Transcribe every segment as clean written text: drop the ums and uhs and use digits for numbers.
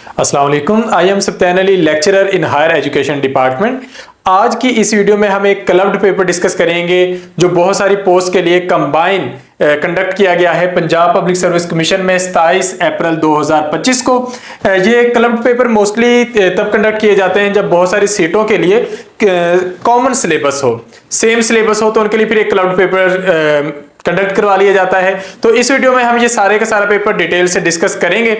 अस्सलाम वालेकुम। I am Sabtan Ali, lecturer in higher education department. आज की इस वीडियो में हम एक क्लब्ड पेपर डिस्कस करेंगे जो बहुत सारी पोस्ट के लिए कंबाइन कंडक्ट किया गया है पंजाब पब्लिक सर्विस कमीशन में 27 अप्रैल 2025 को। ये क्लब्ड पेपर मोस्टली तब कंडक्ट किए जाते हैं जब बहुत सारी सीटों के लिए कॉमन सिलेबस हो, सेम सिलेबस हो, तो उनके लिए फिर एक क्लब्ड पेपर कंडक्ट करवा लिया जाता है। तो इस वीडियो में हम ये सारे का सारा पेपर डिटेल से डिस्कस करेंगे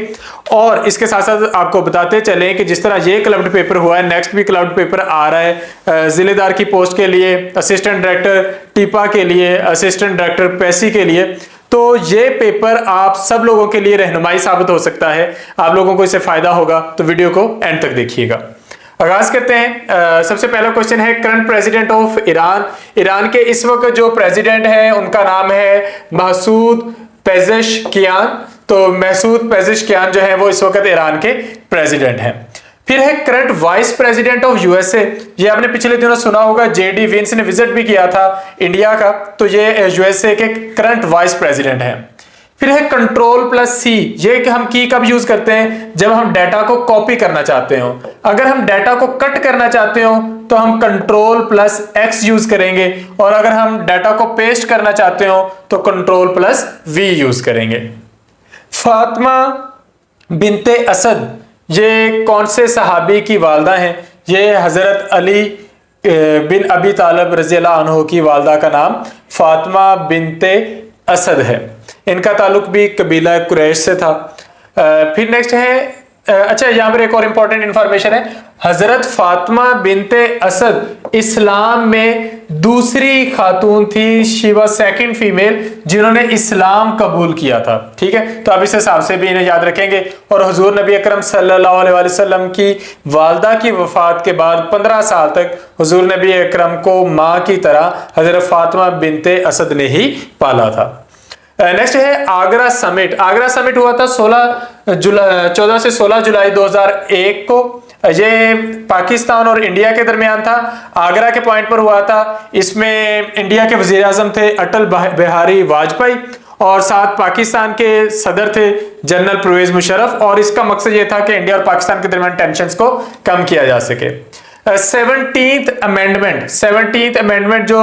और इसके साथ साथ आपको बताते चलें कि जिस तरह ये क्लब्ड पेपर हुआ है, नेक्स्ट भी क्लब्ड पेपर आ रहा है जिलेदार की पोस्ट के लिए, असिस्टेंट डायरेक्टर टीपा के लिए, असिस्टेंट डायरेक्टर पैसी के लिए। तो ये पेपर आप सब लोगों के लिए रहनुमाई साबित हो सकता है, आप लोगों को इससे फायदा होगा, तो वीडियो को एंड तक देखिएगा। आगाज करते हैं। सबसे पहला क्वेश्चन है current president of Iran. Iran के इस वक्त जो प्रेसिडेंट है उनका नाम है मसूद पेजेश्कियान। तो मसूद पेजेश्कियान जो है वो इस वक्त ईरान के प्रेसिडेंट हैं। फिर है current vice president of USA. ये आपने पिछले दिनों सुना होगा, जेडी वेंस ने विजिट भी किया था इंडिया का, तो ये यूएसए के करंट वाइस प्रेसिडेंट हैं। फिर है कंट्रोल प्लस सी। ये हम की कब यूज करते हैं? जब हम डाटा को कॉपी करना चाहते हो। अगर हम डाटा को कट करना चाहते हो तो हम कंट्रोल प्लस एक्स यूज करेंगे, और अगर हम डाटा को पेस्ट करना चाहते हो तो कंट्रोल प्लस वी यूज करेंगे। फातिमा बिनते असद, ये कौन से सहाबी की वालदा हैं? ये हजरत अली बिन अबी तालिब रज़ियल्लाहु अन्हु की वालदा का नाम फातिमा बिनते असद है। इनका ताल्लुक भी कबीला कुरैश से था। फिर नेक्स्ट है, अच्छा यहाँ पर एक और इंपॉर्टेंट इंफॉर्मेशन है, हजरत फातिमा बिनते असद इस्लाम में दूसरी खातून थी, शी वाज सेकंड फीमेल जिन्होंने इस्लाम कबूल किया था। ठीक है, तो आप इस हिसाब से भी इन्हें याद रखेंगे। और हुजूर नबी अकरम सल्लल्लाहु अलैहि वसल्लम की वालदा की वफात के बाद 15 साल तक हुजूर नबी अकरम को माँ की तरह हजरत फातिमा बिनते असद ने ही पाला था। नेक्स्ट है आगरा समिट। आगरा समिट हुआ था 14 से 16 जुलाई 2001 को। ये पाकिस्तान और इंडिया के दरमियान था, आगरा के पॉइंट पर हुआ था। इसमें इंडिया के वजीर आजम थे अटल बिहारी वाजपेयी और साथ पाकिस्तान के सदर थे जनरल परवेज मुशर्रफ, और इसका मकसद ये था कि इंडिया और पाकिस्तान के दरमियान टेंशंस को कम किया जा सके। 17th अमेंडमेंट जो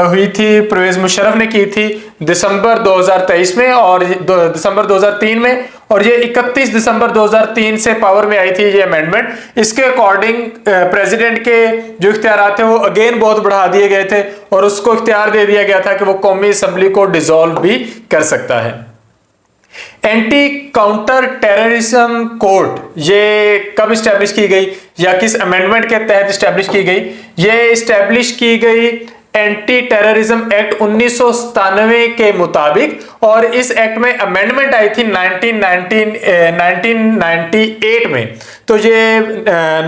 हुई थी परवेज मुशर्रफ ने की थी दिसंबर 2023 में और दिसंबर 2003 में, और ये 31 दिसंबर 2003 से पावर में आई थी ये अमेंडमेंट। इसके अकॉर्डिंग प्रेसिडेंट के जो इख्तियार थे वो अगेन बहुत बढ़ा दिए गए थे और उसको इख्तियार दे दिया गया था कि वो कौमी असेंबली को डिसॉल्व भी कर सकता है। एंटी काउंटर टेररिज्म कोर्ट ये कब इस्टेब्लिश की गई या किस अमेंडमेंट के तहत इस्टेब्लिश की गई? ये इस्टेब्लिश की गई एंटी टेररिज्म एक्ट 1997 के मुताबिक, और इस एक्ट में अमेंडमेंट आई थी 1998 में। तो ये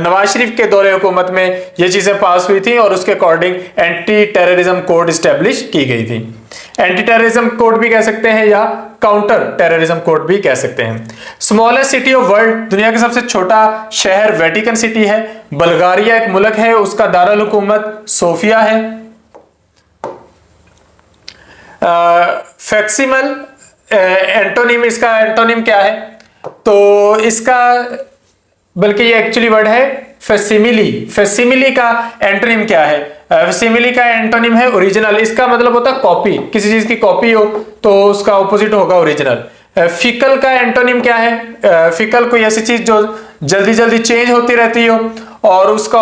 नवाज शरीफ के दौरे हुकूमत में ये चीजें पास हुई थी और उसके according anti terrorism code establish की गई थी। एंटी टेररिज्म कोड भी कह सकते हैं या काउंटर टेररिज्म कोड भी कह सकते हैं। स्मॉलेस्ट सिटी ऑफ वर्ल्ड, दुनिया का सबसे छोटा शहर वेटिकन सिटी है। बल्गारिया एक मुल्क है, उसका दारुल हुकूमत सोफिया है। फैक्सिमल एंटोनिम, इसका एंटोनिम क्या है? तो इसका, बल्कि ये एक्चुअली वर्ड है फैसिमिली। फैसिमिली का एंटोनिम क्या है? फैसिमिली का एंटोनिम है ओरिजिनल। इसका मतलब होता है कॉपी, किसी चीज की कॉपी हो तो उसका ऑपोजिट होगा ओरिजिनल। फिकल का एंटोनिम क्या है? फिकल कोई ऐसी चीज जो जल्दी जल्दी चेंज होती रहती हो, और उसका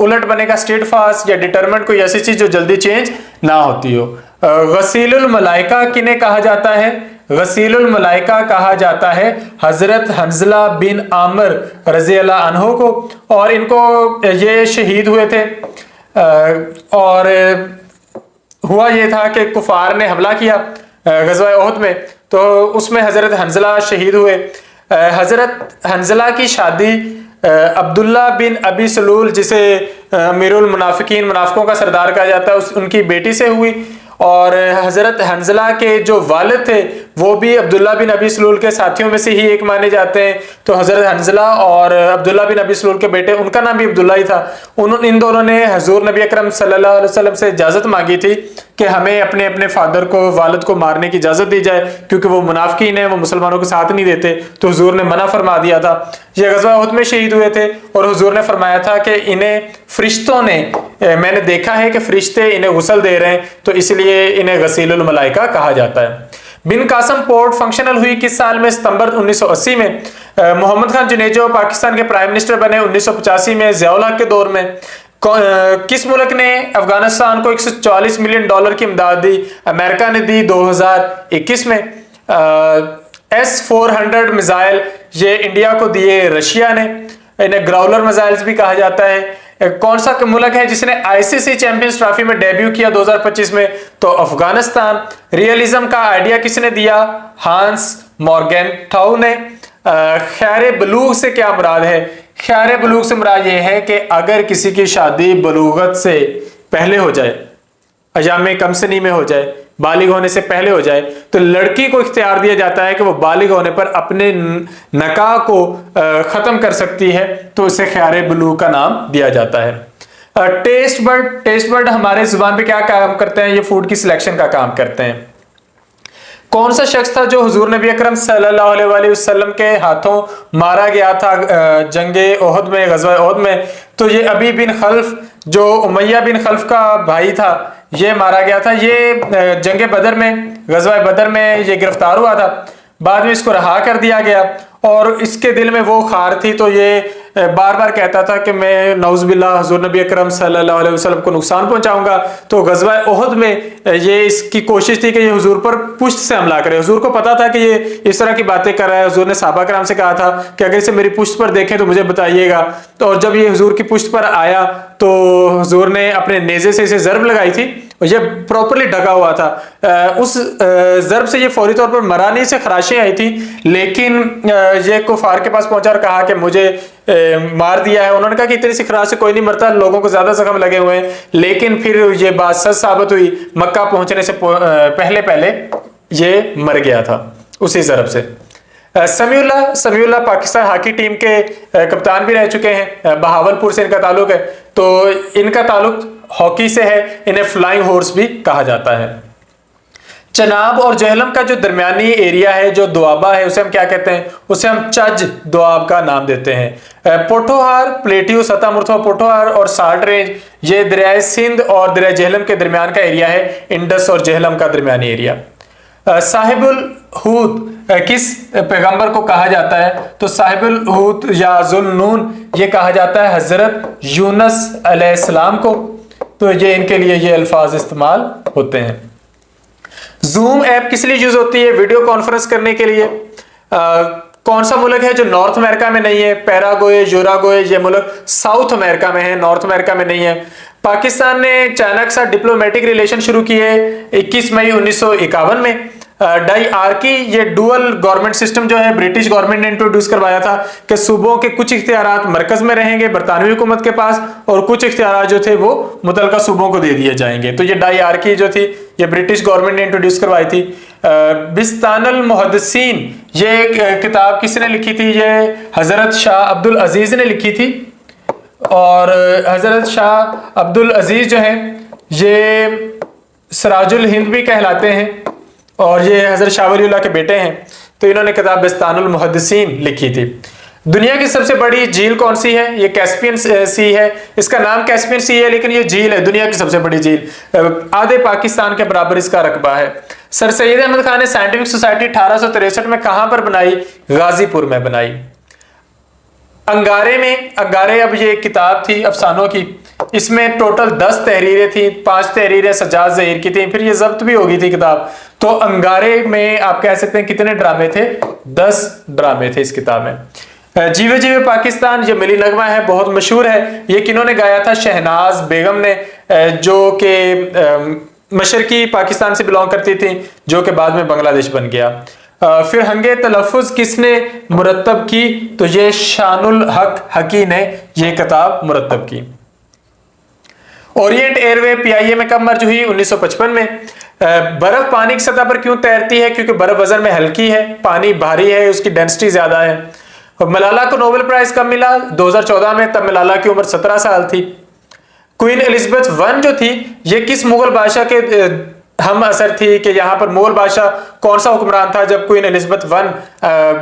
उलट बनेगा स्टेडफास्ट या डिटरमिनेंट, कोई ऐसी चीज जो जल्दी चेंज ना होती हो। गसीलुल मलाइका किन्हें कहा जाता है? गसीलुल मलाइका कहा जाता है हजरत हंजला बिन आमिर रज़ियल्लाहु अन्हु को, और इनको ये शहीद हुए थे। और हुआ ये था कि कुफार ने हमला किया गज़वा उहद में, तो उसमें हजरत हंजला शहीद हुए। हजरत हंजला की शादी अब्दुल्ला बिन अबी सलूल, जिसे अमीरुल मुनाफिकीन, मुनाफिकों का सरदार कहा जाता है, उनकी बेटी से हुई। और हजरत हंजला के जो वालिद थे वो भी अब्दुल्ला बिन अबी सलूल के साथियों में से ही एक माने जाते हैं। तो हजरत हंजला और अब्दुल्ला बिन अबी सलूल के बेटे, उनका नाम भी अब्दुल्ला ही था। इन दोनों ने हजूर नबी अकरम सल्लल्लाहु अलैहि वसल्लम से इजाजत मांगी थी कि हमें अपने अपने फादर को, वालिद को मारने की इजाजत दी जाए, क्योंकि वो मुनाफिकीन है, वो मुसलमानों के साथ नहीं देते। तो हुजूर ने मना फरमा दिया था। ये गज़वा उहद में शहीद हुए थे और हुजूर ने फरमाया था कि इन्हें फरिश्तों ने, मैंने देखा है कि फरिश्ते इन्हें गुस्ल दे रहे हैं, तो इसलिए इन्हें गसीलुल मलाइका कहा जाता है। बिन कासम पोर्ट फंक्शनल हुई किस साल में? सितंबर 1980 में। मोहम्मद खान जुनेजो पाकिस्तान के प्राइम मिनिस्टर बने 1985 में, ज़ियाउल हक के दौर में। किस मुल्क ने अफगानिस्तान को $144 मिलियन की इमदाद दी? अमेरिका ने दी 2021 में। S-400 मिसाइल ये इंडिया को दिए रशिया ने। इन्हें ग्राउलर मिसाइल्स भी कहा जाता है। कौन सा मुल्क है जिसने आईसीसी चैंपियंस ट्रॉफी में डेब्यू किया 2025 में? तो अफगानिस्तान। रियलिज्म का आइडिया किसने दिया? हांस मॉर्गेनथाउ ने। ख्यारे बलूग से क्या मुराद है? ख्यारे बलूग से मुराद ये है कि अगर किसी की शादी बलूगत से पहले हो जाए, अयाम कमसनी में हो जाए, बालिग होने से पहले हो जाए, तो लड़की को इख्तियार दिया जाता है कि वो बालिग होने पर अपने नकाह को खत्म कर सकती है, तो उसे ख्यारे बलूग का नाम दिया जाता है। टेस्ट बर्ड हमारे जुबान पे क्या काम करते हैं? ये फूड की सिलेक्शन का काम करते हैं। कौन सा शख्स था जो हुजूर नबी अकरम सल्लल्लाहु अलैहि वसल्लम के हाथों मारा गया था जंगे ओहद में, गज़वा ओहद में? तो ये अबी बिन खल्फ, जो उमैया बिन खल्फ का भाई था, ये मारा गया था। ये जंगे बदर में, गज़वा बदर में ये गिरफ्तार हुआ था। बाद में इसको रहा कर दिया गया और इसके दिल में वो खार थी, तो ये बार बार कहता था कि मैं नौज़ुबिल्लाह हुजूर नबी अकरम सल्लल्लाहु अलैहि वसल्लम को नुकसान पहुंचाऊंगा। तो गज़वा ओहद में ये इसकी कोशिश थी कि ये हुजूर पर पुश्त से हमला करे। हुजूर को पता था कि ये इस तरह की बातें कर रहा है। हुजूर ने सहाबा कराम से कहा था कि अगर इसे मेरी पुश्त पर देखें तो मुझे बताइएगा। तो और जब ये हुजूर की पुश्त पर आया तो हुजूर ने अपने नेज़े से इसे ज़रब लगाई थी और ये प्रॉपरली ढका हुआ था। उस ज़रब से ये फौरी तौर पर मरा नहीं, से खराशें आई थी, लेकिन ये कुफार के पास पहुंचा और कहा कि मुझे मार दिया है। उन्होंने कहा कि इतनी सी खराश से कोई नहीं मरता, लोगों को ज्यादा जख्म लगे हुए हैं। लेकिन फिर ये बात सच साबित हुई, मक्का पहुंचने से पहले ये मर गया था उसी ज़रब से। समीउल्लाह पाकिस्तान हॉकी टीम के कप्तान भी रह चुके हैं। बहावलपुर से इनका ताल्लुक है, तो इनका ताल्लुक हॉकी से है। इन्हें फ्लाइंग हॉर्स भी कहा जाता है। चनाब और जहलम का जो दरमियानी एरिया है, जो दुआबा है, उसे हम क्या कहते हैं? उसे हम चज दुआब का नाम देते हैं। पोठोहार, प्लेटियो, सतह मुर्तफा पोठोहार और साल्ट रेंज, ये दरियाए सिंध और दरिया जहलम के दरमियान का एरिया है। इंडस और जहलम का दरमियानी एरिया। साहिबुल हूत किस पैगंबर को कहा जाता है? तो साहिबुल हूत या जुन्नून ये कहा जाता है हजरत यूनस अलैहिस्सलाम को। तो ये इनके लिए ये अल्फाज इस्तेमाल होते हैं। जूम ऐप किस लिए यूज होती है? वीडियो कॉन्फ्रेंस करने के लिए। कौन सा मुल्क है जो नॉर्थ अमेरिका में नहीं है? पैराग्वे, यूराग्वे, ये मुल्क साउथ अमेरिका में है, नॉर्थ अमेरिका में नहीं है। पाकिस्तान ने चाइना के साथ डिप्लोमेटिक रिलेशन शुरू किए 21 मई 1951 में। डाईआरकी, ये डुअल गवर्नमेंट सिस्टम जो है ब्रिटिश गवर्नमेंट ने इंट्रोड्यूस करवाया था कि सूबों के कुछ इख्तियारात मरकज में रहेंगे, बरतानवी हुकूमत के पास, और कुछ इख्तियारात जो थे वो मुतलका सूबों को दे दिए जाएंगे। तो ये डाईआरकी जो थी ये ब्रिटिश गवर्नमेंट ने इंट्रोड्यूस करवाई थी। बिस्तानुल मुहद्दिसीन, ये किताब किसने लिखी थी? ये हजरत शाह अब्दुल अजीज ने लिखी थी। और हजरत शाह अब्दुल अजीज जो हैं ये सिराजुल हिंद भी कहलाते हैं और ये हजरत शाह वलीउल्लाह के बेटे हैं। तो इन्होंने किताब बिस्तानुल मुहद्दिसीन लिखी थी। दुनिया की सबसे बड़ी झील कौन सी है? ये कैस्पियन सी है। इसका नाम कैस्पियन सी है, लेकिन ये झील है दुनिया की सबसे बड़ी झील। आधे पाकिस्तान के बराबर इसका रकबा है। सर सैयद अहमद खान ने साइंटिफिक सोसाइटी 1863 में कहां पर बनाई? गाजीपुर में बनाई। अंगारे में, अंगारे अब ये किताब थी अफसानों की, इसमें टोटल 10 तहरीरें थी। 5 तहरीरें सज्जाद ज़हीर की थी, फिर ये जब्त भी होगी थी किताब। तो अंगारे में आप कह सकते हैं कितने ड्रामे थे? 10 ड्रामे थे इस किताब में। जीवे जीवे पाकिस्तान, ये मिली नगमा है, बहुत मशहूर है। ये किन्होंने गाया था? शहनाज बेगम ने, जो कि मशरकी पाकिस्तान से बिलोंग करती थी, जो कि बाद में बांग्लादेश बन गया। फिर हंगे तलफ़ुज़ किसने मुरत्तब की? तो ये शानुल हक हकी ने ये किताब मुरत्तब की। ओरिएंट एयरवे PIA में कब मर्ज हुई? 1955 में। बर्फ पानी की सतह पर क्यों तैरती है? क्योंकि बर्फ वजन में हल्की है, पानी भारी है, उसकी डेंसिटी ज्यादा है। मलाला को नोबेल प्राइज कब मिला? 2014 में, तब मलाला की उम्र 17 साल थी। क्वीन एलिजाबेथ वन जो थी, ये किस मुगल बादशाह के हम असर थी कि यहाँ पर मुगल बादशाह कौन सा हुक्मरान था जब क्वीन एलिजाबेथ वन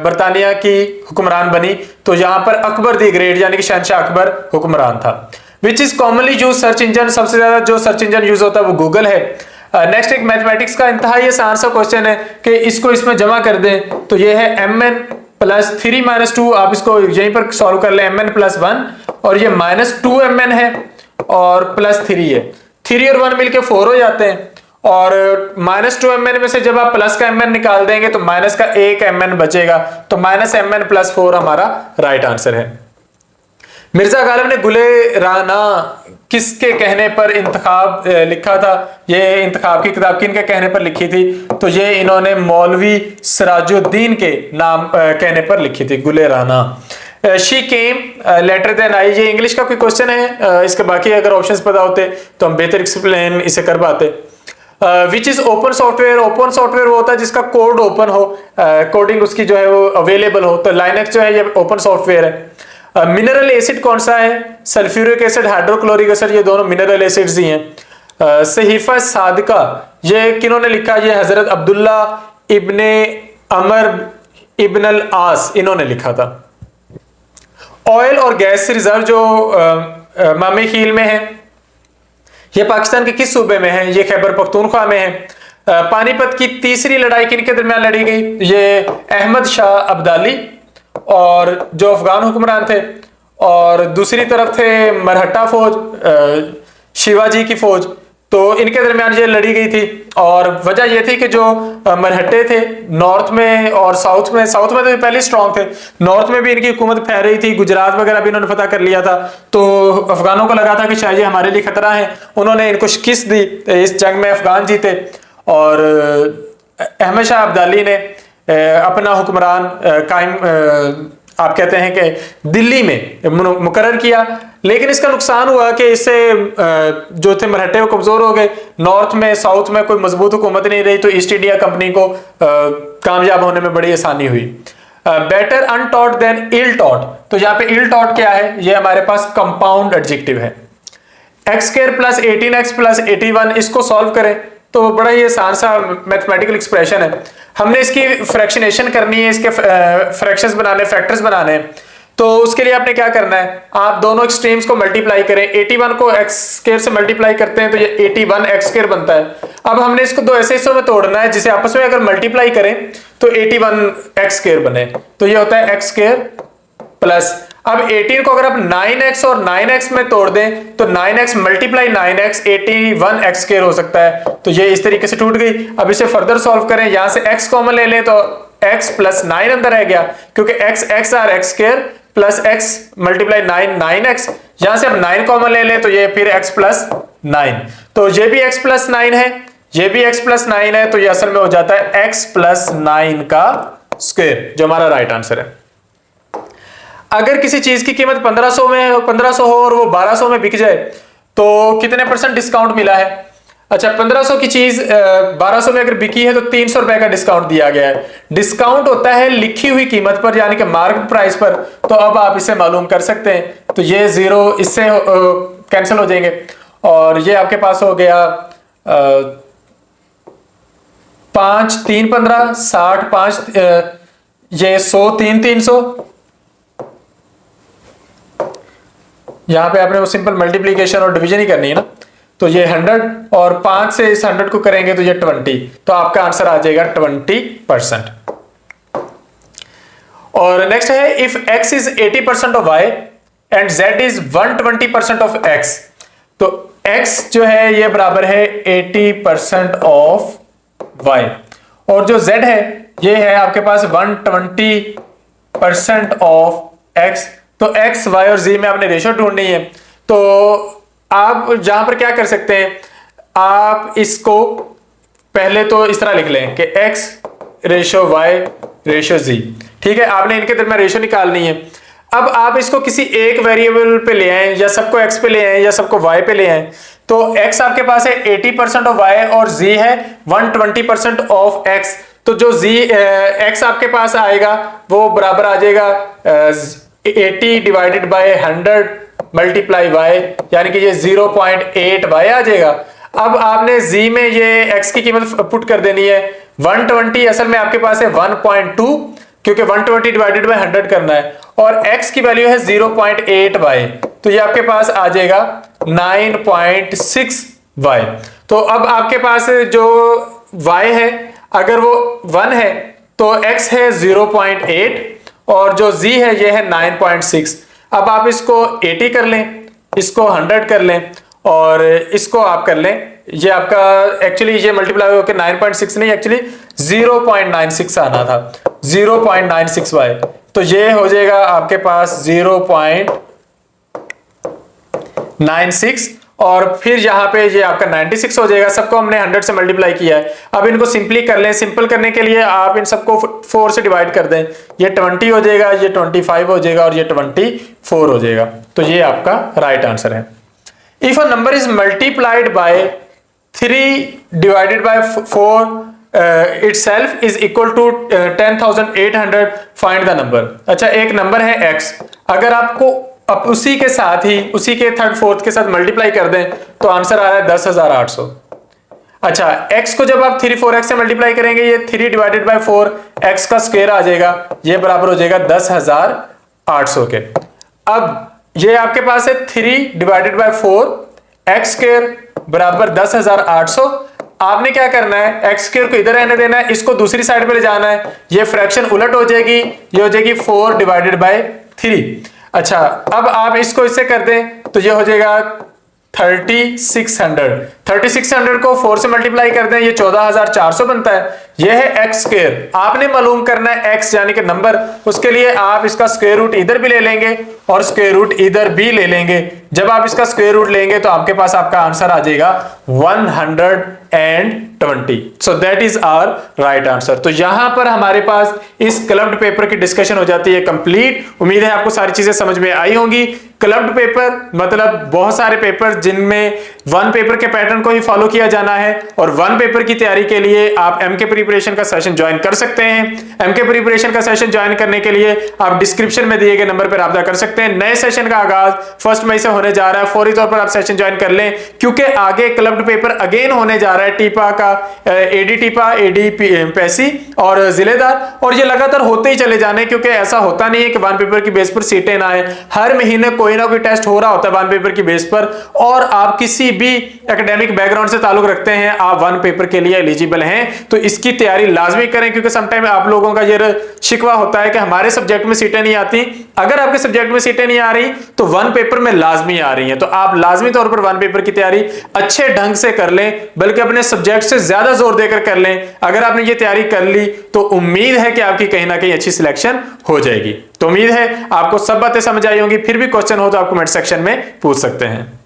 बरतानिया की हुक्मरान बनी? तो यहाँ पर अकबर द ग्रेट यानी कि शहंशाह अकबर हुक्मरान था। Which is commonly use search engine? सबसे ज्यादा जो सर्च इंजन यूज होता है वो गूगल है। नेक्स्ट एक मैथमेटिक्स का इंतहाई आसान सा क्वेश्चन है कि इसको इसमें जमा कर दें, तो ये है mn प्लस 3 माइनस 2, आप इसको यहीं पर सॉल्व कर लें, mn प्लस 1 और ये माइनस 2mn है और प्लस 3 है, 3 और 1 मिलके 4 हो जाते हैं और माइनस 2mn में से जब आप प्लस का mn निकाल देंगे तो माइनस का 1mn बचेगा, तो माइनस mn प्लस 4 हमारा राइट आंसर है। मिर्जा गालिब ने गुले राना किसके कहने पर इंतखाब लिखा था? ये इंतखाब की किताब किन के कहने पर लिखी थी? तो ये इन्होंने मौलवी सिराजुद्दीन के नाम कहने पर लिखी थी, Gule Rana. She came later than I, ये इंग्लिश का कोई क्वेश्चन है, इसके बाकी अगर ऑप्शंस पता होते तो हम बेहतर एक्सप्लेन इसे कर पाते। Which is open software? Open software वो होता है जिसका कोड ओपन हो, कोडिंग उसकी जो है वो अवेलेबल हो, तो लाइनक्स जो है ये ओपन सॉफ्टवेयर है। मिनरल एसिड कौन सा है? सल्फ्यूरिक एसिड, हाइड्रोक्लोरिक एसिड, ये दोनों मिनरल एसिड्स ही हैं। सहीफा सादिका ये किन्होंने लिखा? ये हजरत अब्दुल्ला इब्ने अमर इब्न अल आस इन्होंने लिखा था। ऑयल और गैस रिजर्व जो मामे खील में है, ये पाकिस्तान के किस सूबे में है? ये खैबर पख्तूनख्वा में है। पानीपत की तीसरी लड़ाई किनके दरमियान लड़ी गई? ये अहमद शाह अब्दाली और जो अफगान हुक्मरान थे, और दूसरी तरफ थे मरहट्टा फौज, शिवाजी की फौज, तो इनके दरमियान ये लड़ी गई थी। और वजह यह थी कि जो मरहट्टे थे नॉर्थ में और साउथ में तो पहले स्ट्रांग थे, नॉर्थ में भी इनकी हुकूमत फैल रही थी, गुजरात वगैरह भी इन्होंने फतह कर लिया था, तो अफगानों को लगा था कि शायद ये हमारे लिए खतरा है, उन्होंने इनको शिकस्त दी, इस जंग में अफगान जीते और अहमद शाह अब्दाली ने अपना हुक्मरान कायम आप कहते हैं कि दिल्ली में मुकर्रर किया। लेकिन इसका नुकसान हुआ कि इससे जो थे मराठे वो कमजोर हो गए, नॉर्थ में साउथ में कोई मजबूत हुकूमत नहीं रही, तो ईस्ट इंडिया कंपनी को कामयाब होने में बड़ी आसानी हुई। बेटर अनटॉट देन इल टॉट, तो यहाँ पे इल टॉट क्या है? ये हमारे पास कंपाउंड एडजेक्टिव है। X square plus 18x plus 81, इसको सॉल्व करें तो बड़ा ही आसान सा मैथमेटिकल एक्सप्रेशन है। हमने इसकी फ्रैक्शनेशन करनी है, इसके फ्रैक्शंस बनाने, फैक्टर्स बनाने हैं, तो उसके लिए आपने क्या करना है, आप दोनों एक्सट्रीम्स को मल्टीप्लाई करें। 81 को x स्क्वायर से मल्टीप्लाई करते हैं तो ये 81x स्क्वायर बनता है। अब हमने इसको दो ऐसे हिस्सों में तोड़ना है जिसे आपस में अगर मल्टीप्लाई करें तो 81x स्क्वायर बने, तो ये होता है x स्क्वायर प्लस, अब 18 को अगर आप 9x और 9x में तोड़ दें तो 9x multiply 9x 81x square हो सकता है, तो ये इस तरीके से टूट गई। अब इसे फर्दर सॉल्व करें, यहां से x कॉमन ले लें तो x प्लस 9 अंदर रह गया, क्योंकि x or x square plus x multiply 9x, यहां से अब 9 कॉमन ले लें तो ये फिर x प्लस 9, तो ये भी x प्लस 9 है, ये भी x प्लस 9 है, तो ये असल में हो जाता है x प्लस 9 का स्क्वायर, जो हमारा राइट आंसर है। अगर किसी चीज की कीमत 1500 हो और वो 1200 में बिक जाए तो कितने % डिस्काउंट मिला है? अच्छा, 1500 की चीज 1200 में अगर बिकी है तो 300 रुपए का डिस्काउंट दिया गया है। डिस्काउंट होता है लिखी हुई कीमत पर, यानी कि मार्केट प्राइस पर, तो अब आप इसे मालूम कर सकते हैं, तो ये 0 इससे कैंसिल हो जाएंगे और ये आपके पास हो गया 5 3 15 60 5 ये 100 3 300, यहां पे आपने वो सिंपल मल्टीप्लीकेशन और डिवीजन ही करनी है ना, तो ये 100 और 5 से इस 100 को करेंगे तो ये 20, तो आपका आंसर आ जाएगा 20%। और नेक्स्ट है if x is 80% of y and z is 120% of x, तो x जो है ये बराबर है 80% ऑफ y और जो z है ये है आपके पास 120% ऑफ x, तो x y और z में आपने रेशो ढूंढनी है। तो आप जहां पर क्या कर सकते हैं, आप इसको पहले तो इस तरह लिख लें कि x ratio y ratio z, ठीक है, आपने इनके दरमियान रेशो निकालनी है। अब आप इसको किसी एक वेरिएबल पे ले आए, या सबको x पे ले आए, या सबको y पे ले आए, तो x आपके पास है 80% ऑफ y और z है 120% ऑफ x। तो जो x आपके पास आएगा वो बराबर आ जाएगा 80 डिवाइडेड बाय 100 मल्टीप्लाई y, यानी कि ये 0.8 y आ जाएगा। अब आपने z में ये x की कीमत पुट कर देनी है 120, असल में आपके पास है 1.2, क्योंकि 120 डिवाइडेड बाय 100 करना है, और x की वैल्यू है 0.8 y, तो ये आपके पास आ जाएगा 9.6 y। तो अब आपके पास जो y है अगर वो 1 है तो x है 0.8 और जो z है ये है 9.6। अब आप इसको 80 कर लें, इसको 100 कर लें और इसको आप कर लें, ये आपका एक्चुअली ये मल्टीप्लाई होकर 9.6 नहीं, एक्चुअली 0.96 आना था, 0.96 y। तो ये हो जाएगा आपके पास 0.96 और फिर यहाँ पे ये आपका 96 हो जाएगा। सबको हमने 100 से मल्टीप्लाई किया है। अब इनको सिंपली कर लें। सिंपल करने के लिए आप इन सबको 4 से डिवाइड कर दें, ये 20 हो जाएगा, ये 25 हो जाएगा और ये 24 हो जाएगा। तो ये आपका राइट आंसर है। If a number is multiplied by 3 divided by 4 itself is equal to 10,800, find the number। अच्छा, एक नंबर है x, अगर आपको अब उसी के साथ ही उसी के थर्ड फोर्थ के साथ मल्टीप्लाई कर दें तो आंसर आ रहा है 10,800। अच्छा, x को जब आप 3 4x से मल्टीप्लाई करेंगे, ये 3 डिवाइडेड बाय 4 x का स्क्वायर आ जाएगा, ये बराबर हो जाएगा 10,800 के। अब ये आपके पास है 3 डिवाइडेड बाय 4 x स्क्वायर बराबर 10,800। आपने क्या करना है, एक्स स्क्वायर को इधर रहने देना है, इसको दूसरी साइड पे ले जाना है, ये फ्रैक्शन उलट हो जाएगी, ये हो जाएगी 4 डिवाइडेड बाय 3। अच्छा, अब आप इसको इससे कर दें तो ये हो जाएगा 3600 को 4 से मल्टीप्लाई कर दें, ये 14,400 बनता है। ये है एक्स स्क्वायर। आपने मालूम करना है एक्स यानी कि नंबर, उसके लिए आप इसका स्क्वायर रूट इधर भी ले लेंगे और स्क्वायर रूट इधर भी ले लेंगे। जब आप इसका स्क्वायर रूट लेंगे तो आपके पास आपका आंसर आ जाएगा 120। So that is our right answer. तो यहां पर हमारे पास इस क्लब्ड पेपर की डिस्कशन हो जाती है कंप्लीट। उम्मीद है आपको सारी चीजें समझ में आई होंगी। क्लब्ड पेपर मतलब बहुत सारे पेपर जिनमें वन पेपर के पैटर्न को ही फॉलो किया जाना है, और वन पेपर की तैयारी के लिए आप एमके प्रिपरेशन का सेशन ज्वाइन कर सकते हैं। एमके प्रिपरेशन का सेशन ज्वाइन करने के लिए आप डिस्क्रिप्शन में दिए गए नंबर पर राब्ता कर सकते हैं। नए सेशन का आगाज 1 मई से होने जा रहा है। फौरी तौर पर आप सेशन ज्वाइन कर लें, क्योंकि आगे क्लब्ड पेपर अगेन होने जा रहा है। टीपा का एडी टीपा, एडी पैसी और जिलेदार, और ये लगातार होते ही चले जाने, क्योंकि ऐसा होता नहीं है कि वन पेपर की बेस पर सीटें ना आए। हर महीने कोई ना कोई टेस्ट हो रहा होता है वन पेपर की बेस पर, और आप किसी भी एकेडमिक बैकग्राउंड से ताल्लुक रखते हैं, आप वन पेपर के लिए एलिजिबल हैं, तो इसकी तैयारी लाजमी करें। क्योंकि समटाइम आप लोगों का ये शिकवा होता है कि हमारे सब्जेक्ट में सीटें नहीं आती। अगर आपके सब्जेक्ट में सीटें नहीं आ रही तो वन पेपर में लाजमी आ रही हैं, तो आप लाजमी तौर पर वन पेपर की तैयारी अच्छे ढंग से कर लें, बल्कि अपने सब्जेक्ट से ज्यादा जोर देकर कर लें। अगर आपने ये तैयारी कर ली तो उम्मीद है कि आपकी कहीं ना कहीं अच्छी सिलेक्शन हो जाएगी। तो उम्मीद है आपको सब बातें समझ आई होंगी। फिर भी क्वेश्चन हो तो आप कमेंट सेक्शन में पूछ सकते हैं।